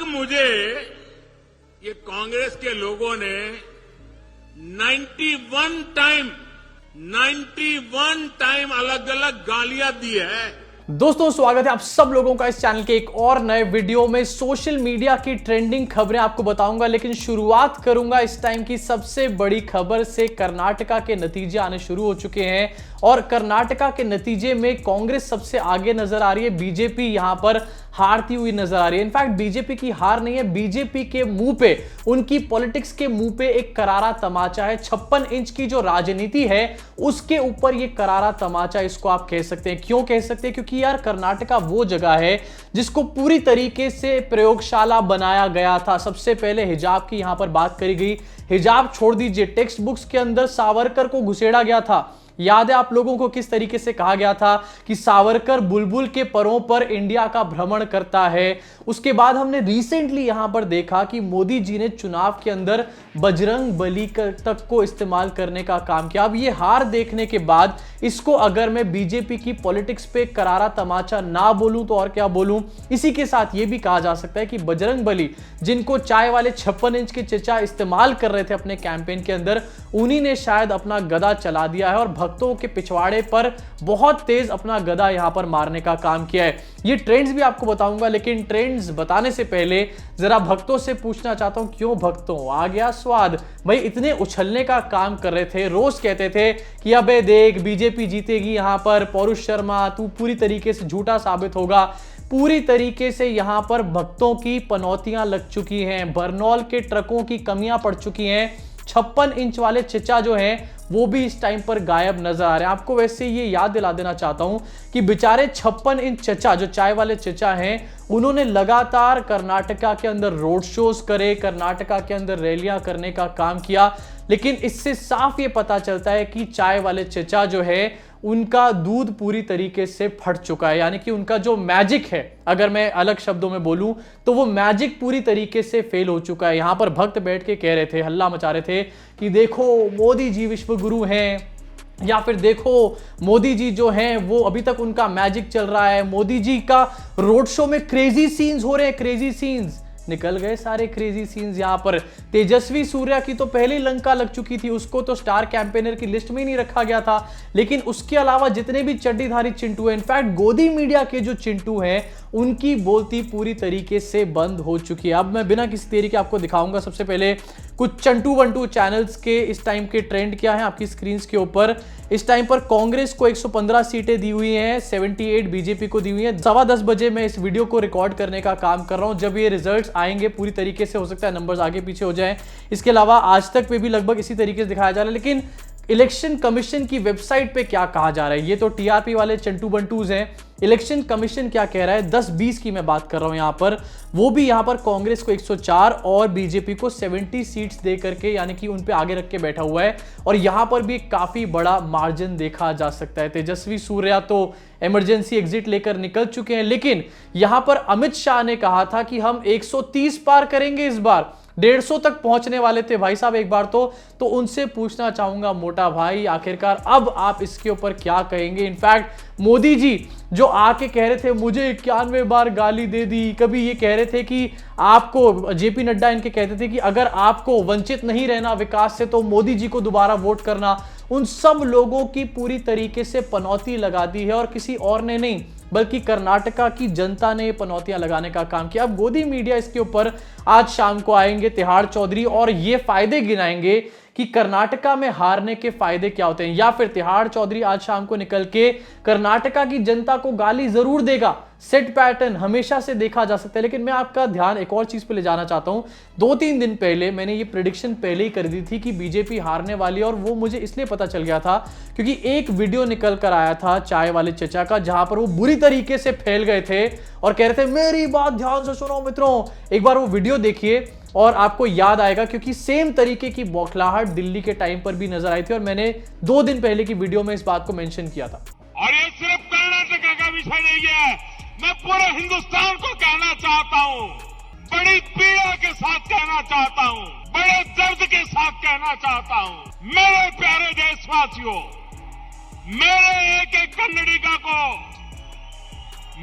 मुझे ये कांग्रेस के लोगों ने 91 टाइम अलग अलग गालियां दी है। दोस्तों स्वागत है आप सब लोगों का इस चैनल के एक और नए वीडियो में। सोशल मीडिया की ट्रेंडिंग खबरें आपको बताऊंगा, लेकिन शुरुआत करूंगा इस टाइम की सबसे बड़ी खबर से। कर्नाटका के नतीजे आने शुरू हो चुके हैं और कर्नाटका के नतीजे में कांग्रेस सबसे आगे नजर आ रही है। बीजेपी यहां पर हारती हुई नजर आ रही है। इनफैक्ट बीजेपी की हार नहीं है, बीजेपी के मुंह पे, उनकी पॉलिटिक्स के मुंह पे एक करारा तमाचा है। 56 इंच की जो राजनीति है उसके ऊपर ये करारा तमाचा, इसको आप कह सकते हैं। क्यों कह सकते हैं? क्योंकि यार कर्नाटका वो जगह है जिसको पूरी तरीके से प्रयोगशाला बनाया गया था। सबसे पहले हिजाब की यहां पर बात करी गई। हिजाब छोड़ दीजिए, टेक्स्ट बुक्स के अंदर सावरकर को घुसेड़ा गया था। याद है आप लोगों को किस तरीके से कहा गया था कि सावरकर बुलबुल के परों पर इंडिया का भ्रमण करता है। उसके बाद हमने रिसेंटली यहां पर देखा कि मोदी जी ने चुनाव के अंदर बजरंग बली तक को इस्तेमाल करने का काम किया। अब ये हार देखने के बाद इसको अगर मैं बीजेपी की पॉलिटिक्स पे करारा तमाचा ना बोलूं तो और क्या बोलूं। इसी के साथ ये भी कहा जा सकता है कि बजरंग बली, जिनको चाय वाले 56 इंच के चचा इस्तेमाल कर रहे थे अपने कैंपेन के अंदर, उन्हीं ने शायद अपना गदा चला दिया है और भक्तों के पिछवाड़े पर बहुत तेज अपना गदा यहां पर मारने का काम किया है। ये ट्रेंड्स भी आपको बताऊंगा, लेकिन ट्रेंड्स बताने से पहले जरा भक्तों से पूछना चाहता हूं, क्यों भक्तों आ गया स्वाद? भाई इतने उछलने का काम कर रहे थे, रोज कहते थे कि अबे देख बीजेपी जीतेगी यहां पर, पौरुष शर्मा तू पूरी तरीके से झूठा साबित होगा। पूरी तरीके से यहां पर भक्तों की पनौतियां लग चुकी हैं, बर्नौल के ट्रकों की कमियां पड़ चुकी हैं। 56 इंच वाले चचा जो हैं वो भी इस टाइम पर गायब नजर आ रहे हैं। आपको वैसे ये याद दिला देना चाहता हूं कि बेचारे 56 इंच चचा, जो चाय वाले चचा हैं, उन्होंने लगातार कर्नाटका के अंदर रोड शोज करे, कर्नाटका के अंदर रैलियां करने का काम किया, लेकिन इससे साफ ये पता चलता है कि चाय वाले चचा जो है उनका दूध पूरी तरीके से फट चुका है। यानी कि उनका जो मैजिक है, अगर मैं अलग शब्दों में बोलूं तो वो मैजिक पूरी तरीके से फेल हो चुका है। यहां पर भक्त बैठ के कह रहे थे, हल्ला मचा रहे थे कि देखो मोदी जी विश्व गुरु हैं, या फिर देखो मोदी जी जो हैं वो अभी तक उनका मैजिक चल रहा है। मोदी जी का रोड शो में क्रेजी सीन्स हो रहे हैं, क्रेजी सीन्स। निकल गए सारे क्रेजी सीन्स यहां पर। तेजस्वी सूर्या की तो पहले ही लंका लग चुकी थी, उसको तो स्टार कैंपेनर की लिस्ट में ही नहीं रखा गया था। लेकिन उसके अलावा जितने भी चड्डीधारी चिंटू हैं, इनफैक्ट गोदी मीडिया के जो चिंटू हैं, उनकी बोलती पूरी तरीके से बंद हो चुकी है। अब मैं बिना किसी देरी के आपको दिखाऊंगा सबसे पहले कुछ चंटू बंटू चैनल्स के इस टाइम के ट्रेंड क्या है आपकी स्क्रीन के ऊपर। इस टाइम पर कांग्रेस को 115 सीटें दी हुई हैं, 78 बीजेपी को दी हुई हैं। 10:15 बजे मैं इस वीडियो को रिकॉर्ड करने का काम कर रहा हूं। जब ये रिजल्ट्स आएंगे पूरी तरीके से हो सकता है नंबर्स आगे पीछे हो जाएं। इसके अलावा आज तक पे भी लगभग इसी तरीके से दिखाया जा रहा है। लेकिन इलेक्शन कमीशन की वेबसाइट पे क्या कहा जा रहा है, ये तो टीआरपी वाले चंटू बंटूज हैं। इलेक्शन कमीशन क्या कह रहा है, 10-20 की मैं बात कर रहा हूं यहां पर, वो भी यहां पर कांग्रेस को 104 और बीजेपी को 70 सीट्स दे करके, यानी कि उन पे आगे रख के बैठा हुआ है। और यहां पर भी काफी बड़ा मार्जिन देखा जा सकता है। तेजस्वी सूर्या तो इमरजेंसी एग्जिट लेकर निकल चुके हैं, लेकिन यहां पर अमित शाह ने कहा था कि हम 130 पार करेंगे इस बार। 150 तक पहुंचने वाले थे भाई साहब एक बार तो उनसे पूछना चाहूंगा, मोटा भाई आखिरकार अब आप इसके ऊपर क्या कहेंगे? इनफैक्ट मोदी जी जो आके कह रहे थे मुझे 91 बार गाली दे दी, कभी ये कह रहे थे कि आपको, जेपी नड्डा इनके कहते थे कि अगर आपको वंचित नहीं रहना विकास से तो मोदी जी को दोबारा वोट करना। उन सब लोगों की पूरी तरीके से पनौती लगा दी है और किसी और ने नहीं, बल्कि कर्नाटका की जनता ने पनौतियां लगाने का काम किया। अब गोदी मीडिया इसके ऊपर आज शाम को आएंगे तिहाड़ चौधरी और ये फायदे गिनाएंगे कि कर्नाटका में हारने के फायदे क्या होते हैं, या फिर तिहाड़ चौधरी आज शाम को निकल के कर्नाटका की जनता को गाली जरूर देगा। सेट पैटर्न हमेशा से देखा जा सकता है। लेकिन मैं आपका ध्यान एक और चीज पे ले जाना चाहता हूं। 2-3 दिन पहले मैंने ये प्रेडिक्शन पहले ही कर दी थी कि बीजेपी हारने वाली है, और वो मुझे इसलिए पता चल गया था क्योंकि एक वीडियो निकल कर आया था चाय वाले चचा का, जहां पर वो बुरी तरीके से फैल गए थे और कह रहे थे मेरी बात ध्यान से सुनो मित्रों। एक बार वो वीडियो देखिए और आपको याद आएगा, क्योंकि सेम तरीके की बौखलाहट दिल्ली के टाइम पर भी नजर आई थी और मैंने 2 दिन पहले की वीडियो में इस बात को मेंशन किया था। और ये सिर्फ कर्नाटका का विषय नहीं है, मैं पूरे हिंदुस्तान को कहना चाहता हूं, बड़ी पीड़ा के साथ कहना चाहता हूं, बड़े दर्द के साथ कहना चाहता हूं, मेरे प्यारे देशवासियों, मेरे एक एक कन्नडिगा को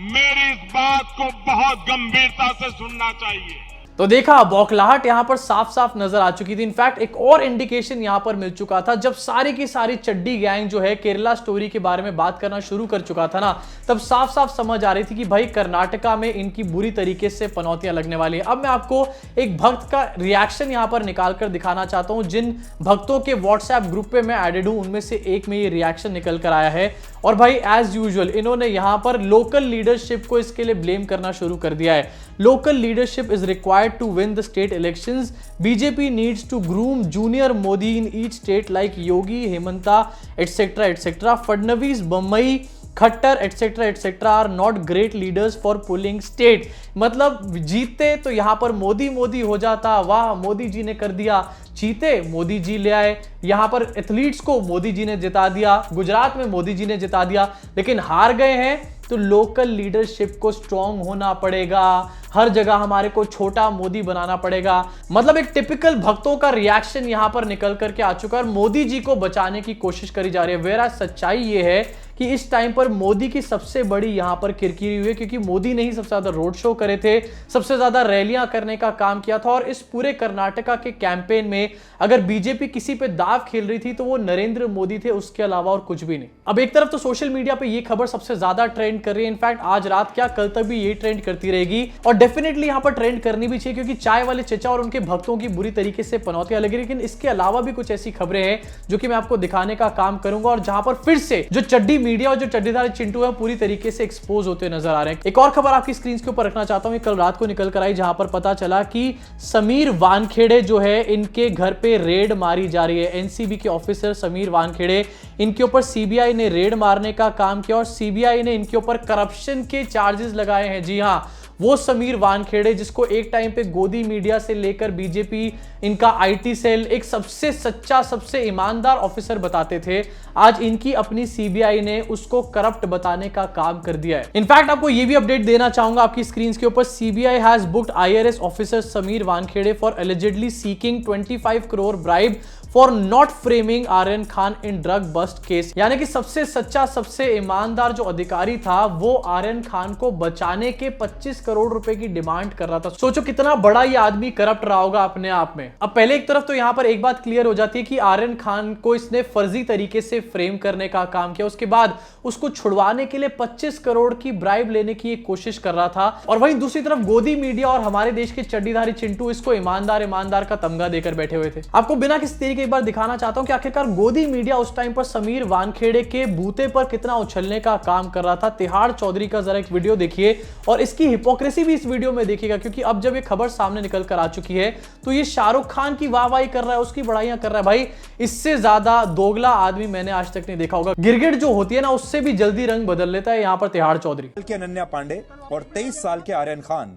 मेरी इस बात को बहुत गंभीरता से सुनना चाहिए। तो देखा, बौखलाहट यहां पर साफ साफ नजर आ चुकी थी। इनफैक्ट एक और इंडिकेशन यहां पर मिल चुका था, जब सारी की सारी चड्डी गैंग जो है केरला स्टोरी के बारे में बात करना शुरू कर चुका था ना, तब साफ साफ समझ आ रही थी कि भाई कर्नाटका में इनकी बुरी तरीके से पनौतियां लगने वाली है। अब मैं आपको एक भक्त का रिएक्शन यहां पर निकालकर दिखाना चाहता हूं। जिन भक्तों के व्हाट्सएप ग्रुप पे मैं एडेड हूं, उनमें से एक में ये रिएक्शन निकल कर आया है। और भाई एज यूजुअल इन्होंने यहां पर लोकल लीडरशिप को इसके लिए ब्लेम करना शुरू कर दिया है। Local leadership is required to win the state elections. BJP needs to groom junior Modi in each state like Yogi, Himanta etcetera etcetera. Fadnavis, Bombay, Khattar etcetera etcetera are not great leaders for pulling state. मतलब जीते तो यहां पर मोदी मोदी हो जाता, वाह मोदी जी ने कर दिया। जीते मोदी जी ले आए, यहां पर एथलीट्स को मोदी जी ने जिता दिया, गुजरात में मोदी जी ने जिता दिया। लेकिन हार गए हैं तो लोकल लीडरशिप को स्ट्रांग होना पड़ेगा, हर जगह हमारे को छोटा मोदी बनाना पड़ेगा। मतलब एक टिपिकल भक्तों का रिएक्शन यहां पर निकल करके आ चुका है और मोदी जी को बचाने की कोशिश करी जा रही है। वेरा सच्चाई यह है कि इस टाइम पर मोदी की सबसे बड़ी यहां पर किरकिरी हुई है, क्योंकि मोदी ने ही सबसे ज्यादा रोड शो करे थे, सबसे ज्यादा रैलियां करने का काम किया था। और इस पूरे कर्नाटका के कैंपेन में अगर बीजेपी किसी पे दाव खेल रही थी तो वो नरेंद्र मोदी थे, उसके अलावा और कुछ भी नहीं। अब एक तरफ तो सोशल मीडिया पे ये खबर सबसे ज्यादा ट्रेंड कर रही है, इनफैक्ट आज रात क्या कल तक भी ये ट्रेंड करती रहेगी और डेफिनेटली यहां पर ट्रेंड करनी भी चाहिए, क्योंकि चाय वाले चचा और उनके भक्तों की बुरी तरीके से पनौतियां लगी। लेकिन इसके अलावा भी कुछ ऐसी खबरें हैं जो कि मैं आपको दिखाने का काम करूंगा और जहां पर फिर से जो चड्डी मीडिया और जो चड्डीदार चिंटू है पूरी तरीके से एक्सपोज होते नजर आ रहे हैं। एक और खबर आपकी स्क्रीन के ऊपर रखना चाहता हूं, कल रात को निकल कर आई, जहां पर पता चला कि समीर वानखेड़े जो है इनके घर पे रेड मारी जा रही है। एनसीबी के ऑफिसर समीर वानखेड़े, इनके ऊपर सीबीआई ने रेड मारने का काम किया और सीबीआई ने इनके ऊपर करप्शन के चार्जेस लगाए हैं। जी हां, वो समीर वानखेड़े जिसको एक टाइम पे गोदी मीडिया से लेकर बीजेपी, इनका आईटी सेल एक सबसे सच्चा, सबसे ईमानदार ऑफिसर बताते थे, आज इनकी अपनी सीबीआई ने उसको करप्ट बताने का काम कर दिया है। इनफैक्ट आपको ये भी अपडेट देना चाहूंगा आपकी स्क्रीन के ऊपर, CBI has booked IRS officer Sameer Wankhede for allegedly seeking 25 crore bribe for not framing Aryan Khan in drug bust case. यानी कि सबसे सच्चा, सबसे ईमानदार जो अधिकारी था वो आर्यन खान को बचाने के 25 करोड़ रुपए की डिमांड कर रहा था। सोचो कितना बड़ा ये आदमी करप्ट रहा होगा अपने आप में। अब पहले एक तरफ तो यहां पर एक बात क्लियर हो जाती है कि आर्यन खान को इसने फर्जी तरीके से फ्रेम करने का काम किया, उसके बाद उसको छुड़वाने के लिए 25 करोड़ की ब्राइब लेने की एक कोशिश कर रहा था। और वहीं दूसरी तरफ गोदी मीडिया और हमारे देश के चड्डीधारी चिंटू इसको ईमानदार ईमानदार का तमगा देकर बैठे हुए थे। आपको बिना किसी तरीके एक बार दिखाना चाहता हूं कि आखिरकार गोदी मीडिया उस टाइम पर समीर वानखेड़े के बूते पर कितना उछलने का काम कर रहा था। तिहाड़ चौधरी का जरा एक वीडियो देखिए और इसकी हिपोक्रेसी भी इस वीडियो में देखिएगा, क्योंकि अब जब ये खबर सामने निकल कर आ चुकी है तो ये शाहरुख खान की वाहवाही कर रहा है, उसकी बड़ाइयां कर रहा है। भाई इससे ज्यादा दोगला आदमी मैंने आज तक नहीं देखा होगा। गिरगिट जो होती है ना उससे भी जल्दी रंग बदल लेता है यहां पर तिहाड़ चौधरी। के अनन्या पांडे और 23 साल के आर्यन खान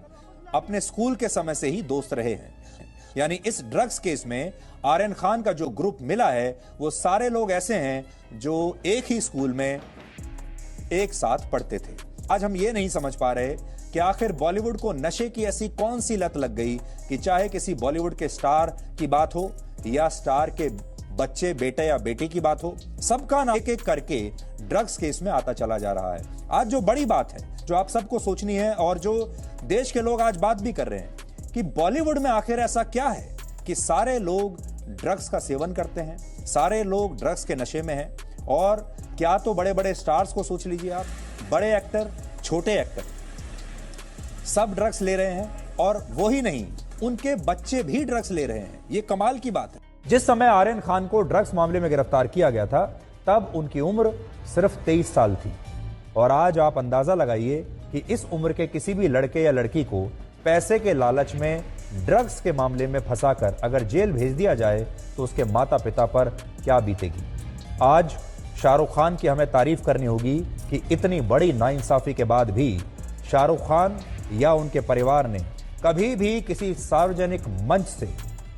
अपने स्कूल के समय से ही दोस्त रहे हैं। यानी इस ड्रग्स केस में आर्यन खान का जो ग्रुप मिला है वो सारे लोग ऐसे हैं जो एक ही स्कूल में एक साथ पढ़ते थे। आज हम ये नहीं समझ पा रहे कि आखिर बॉलीवुड को नशे की ऐसी कौन सी लत लग गई कि चाहे किसी बॉलीवुड के स्टार की बात हो या स्टार के बच्चे, बेटे या बेटी की बात हो, सबका नाम एक एक करके ड्रग्स केस में आता चला जा रहा है। आज जो बड़ी बात है जो आप सबको सोचनी है और जो देश के लोग आज बात भी कर रहे हैं कि बॉलीवुड में आखिर ऐसा क्या है कि सारे लोग ड्रग्स का सेवन करते हैं, सारे लोग ड्रग्स के नशे में हैं। और क्या तो बड़े बड़े स्टार्स को सोच लीजिए आप, बड़े एक्टर, छोटे एक्टर, सब ड्रग्स ले रहे हैं और वो ही नहीं, उनके बच्चे भी ड्रग्स ले रहे हैं। ये कमाल की बात है। जिस समय आर्यन खान को ड्रग्स मामले में गिरफ्तार किया गया था तब उनकी उम्र सिर्फ 23 साल थी और आज आप अंदाजा लगाइए कि इस उम्र के किसी भी लड़के या लड़की को पैसे के लालच में ड्रग्स के मामले में फंसाकर अगर जेल भेज दिया जाए तो उसके माता पिता पर क्या बीतेगी। आज शाहरुख खान की हमें तारीफ करनी होगी कि इतनी बड़ी नाइंसाफी के बाद भी शाहरुख खान या उनके परिवार ने कभी भी किसी सार्वजनिक मंच से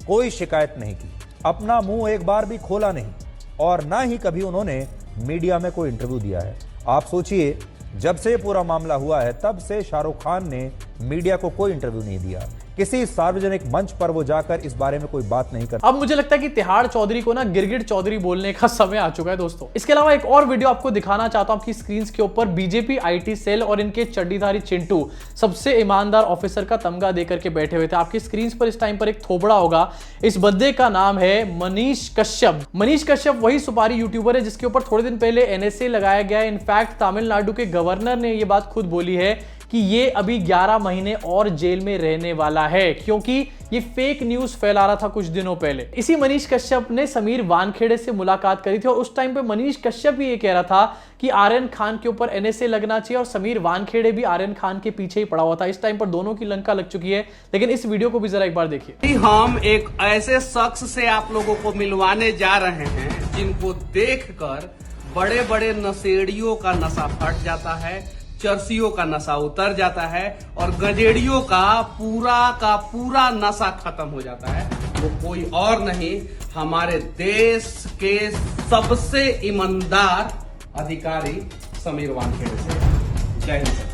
कोई शिकायत नहीं की, अपना मुंह एक बार भी खोला नहीं और ना ही कभी उन्होंने मीडिया में कोई इंटरव्यू दिया है। आप सोचिए, जब से पूरा मामला हुआ है तब से शाहरुख खान ने मीडिया को कोई इंटरव्यू नहीं दिया। किसी सार्वजनिक मंच पर वो जाकर इस बारे में कोई बात नहीं करता। अब मुझे लगता है कि तिहाड़ चौधरी को ना गिरगिट चौधरी बोलने का समय आ चुका है दोस्तों। इसके अलावा एक और वीडियो आपको दिखाना चाहता हूं आपकी स्क्रीन के ऊपर। बीजेपी आईटी सेल और इनके चड्डीधारी चिंटू सबसे ईमानदार ऑफिसर का तमगा देकर के बैठे हुए थे। आपकी स्क्रीन पर इस टाइम पर एक थोबड़ा होगा, इस बंदे का नाम है मनीष कश्यप। मनीष कश्यप वही सुपारी यूट्यूबर है जिसके ऊपर थोड़े दिन पहले एनएसए लगाया गया है। इनफैक्ट तमिलनाडु के गवर्नर ने यह बात खुद बोली है कि ये अभी 11 महीने और जेल में रहने वाला है, क्योंकि ये फेक न्यूज फैला रहा था कुछ दिनों पहले। इसी मनीष कश्यप ने समीर वानखेड़े से मुलाकात करी थी और उस टाइम पे मनीष कश्यप भी ये कह रहा था कि आर्यन खान के ऊपर एनएसए लगना चाहिए और समीर वानखेड़े भी आर्यन खान के पीछे ही पड़ा हुआ था। इस टाइम पर दोनों की लंका लग चुकी है, लेकिन इस वीडियो को भी जरा एक बार देखिए। हम एक ऐसे शख्स से आप लोगों को मिलवाने जा रहे हैं जिनको देखकर बड़े बड़े नशेड़ियों का नशा फट जाता है, चरसियों का नशा उतर जाता है और गजेड़ियों का पूरा नशा खत्म हो जाता है। वो कोई और नहीं, हमारे देश के सबसे ईमानदार अधिकारी समीर वानखेड़े से। जय हिंद सर।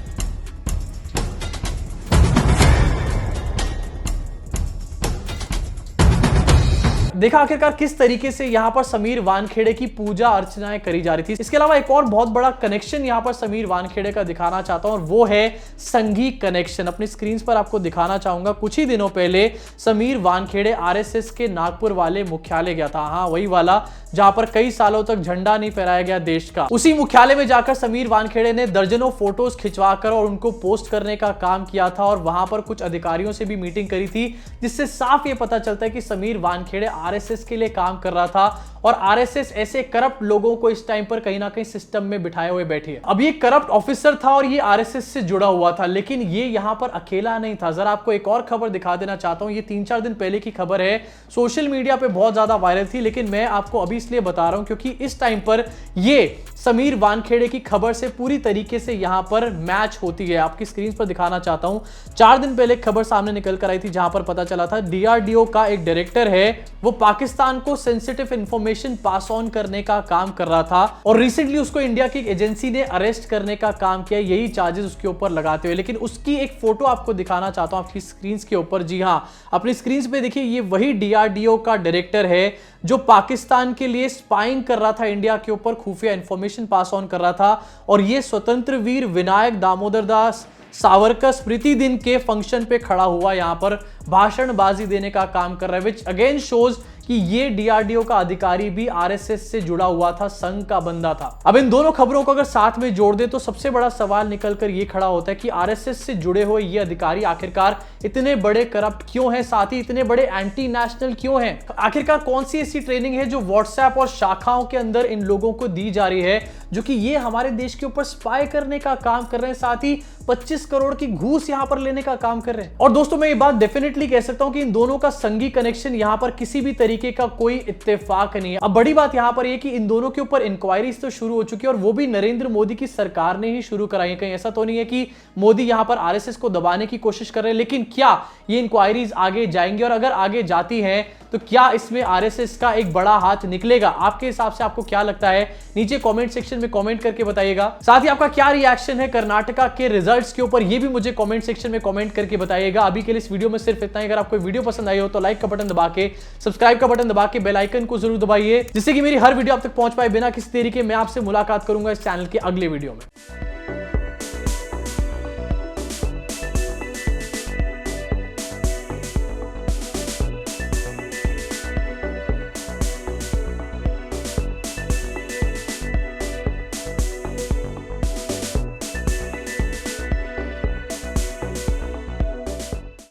देखा आखिरकार किस तरीके से यहां पर समीर वानखेड़े की पूजा अर्चनाएं करी जा रही थी। इसके अलावा एक और बहुत बड़ा कनेक्शन यहां पर समीर वानखेड़े का दिखाना चाहता हूं और वो है संघी कनेक्शन। अपनी स्क्रीन पर आपको दिखाना चाहूंगा। कुछ ही दिनों पहले समीर वानखेड़े आरएसएस के नागपुर वाले मुख्यालय गया था। हाँ, वही वाला जहां पर कई सालों तक झंडा नहीं फहराया गया देश का। उसी मुख्यालय में जाकर समीर वानखेड़े ने दर्जनों फोटोज खिंचवाकर और उनको पोस्ट करने का काम किया था और वहां पर कुछ अधिकारियों से भी मीटिंग करी थी, जिससे साफ ये पता चलता है कि समीर वानखेड़े आरएसएस के लिए काम कर रहा था और आरएसएस ऐसे करप्ट लोगों को इस टाइम पर कहीं ना कहीं सिस्टम में बिठाए हुए बैठी है। अब ये करप्ट ऑफिसर था और ये आरएसएस से जुड़ा हुआ था, लेकिन ये यहां पर अकेला नहीं था। जरा आपको एक और खबर दिखा देना चाहता हूं। ये 3-4 दिन पहले की खबर है, सोशल मीडिया पे बहुत ज्यादा वायरल थी, लेकिन मैं आपको अभी इसलिए बता रहा हूं क्योंकि इस टाइम पर ये समीर वानखेड़े की खबर से पूरी तरीके से यहां पर मैच होती है। आपकी स्क्रीन पर दिखाना चाहता हूं। 4 दिन पहले खबर सामने निकल कर आई थी जहां पर पता चला था डीआरडीओ का एक डायरेक्टर है, वो पाकिस्तान को सेंसिटिव इंफॉर्मेशन पास ऑन करने का काम कर रहा था और रिसेंटली उसको इंडिया की एक एजेंसी ने अरेस्ट करने का काम किया, यही चार्जेस उसके ऊपर लगाते हुए। लेकिन उसकी एक फोटो आपको दिखाना चाहता हूं आपकी स्क्रीन के ऊपर। जी हां, अपनी स्क्रीन पे देखिए, ये वही डीआरडीओ का डायरेक्टर है जो पाकिस्तान के लिए स्पाइंग कर रहा था, इंडिया के ऊपर खुफिया इंफॉर्मेशन पास ऑन कर रहा था। और ये स्वतंत्र वीर विनायक दामोदर दास सावरकर स्मृति दिन के फंक्शन पे खड़ा हुआ यहां पर भाषणबाजी देने का काम कर रहा है, विच अगेन शोज कि ये डीआरडीओ का अधिकारी भी आरएसएस से जुड़ा हुआ था, संघ का बंदा था। अब इन दोनों खबरों को अगर साथ में जोड़ दे तो सबसे बड़ा सवाल निकलकर ये खड़ा होता है कि आरएसएस से जुड़े हुए ये अधिकारी आखिरकार इतने बड़े करप्ट क्यों हैं, साथ ही इतने बड़े एंटी नेशनल क्यों हैं? आखिरकार कौन सी ऐसी ट्रेनिंग है जो व्हाट्सएप और शाखाओं के अंदर इन लोगों को दी जा रही है जो कि ये हमारे देश के ऊपर स्पाई करने का काम कर रहे हैं, साथ ही 25 करोड़ की घूस यहां पर लेने का काम कर रहे हैं। और दोस्तों मैं ये बात डेफिनेटली कह सकता हूं कि इन दोनों का संघी कनेक्शन यहां पर किसी भी तरीके का कोई इत्तेफाक नहीं है। अब बड़ी बात यहां पर यह कि इन दोनों के ऊपर इंक्वायरीज तो शुरू हो चुकी है और वो भी नरेंद्र मोदी की सरकार ने ही शुरू कराई है। कहीं ऐसा तो नहीं है कि मोदी यहां पर आरएसएस को दबाने की कोशिश कर रहे हैं, लेकिन क्या ये इंक्वायरीज आगे जाएंगी और अगर आगे जाती हैं तो क्या इसमें आरएसएस का एक बड़ा हाथ निकलेगा? आपके हिसाब से आपको क्या लगता है? नीचे कमेंट सेक्शन में कमेंट करके बताइएगा। साथ ही आपका क्या रिएक्शन है कर्नाटका के रिजल्ट्स के ऊपर, ये भी मुझे कमेंट सेक्शन में कमेंट करके बताइएगा। अभी के लिए इस वीडियो में सिर्फ इतना ही। अगर आपको वीडियो पसंद आई हो तो लाइक का बटन दबा के, सब्सक्राइब का बटन दबा के बेल आइकन को जरूर दबाइए, जिससे कि मेरी हर वीडियो आप तक पहुंच पाए बिना किसी देरी के। मैं आपसे मुलाकात करूंगा इस चैनल के अगले वीडियो में।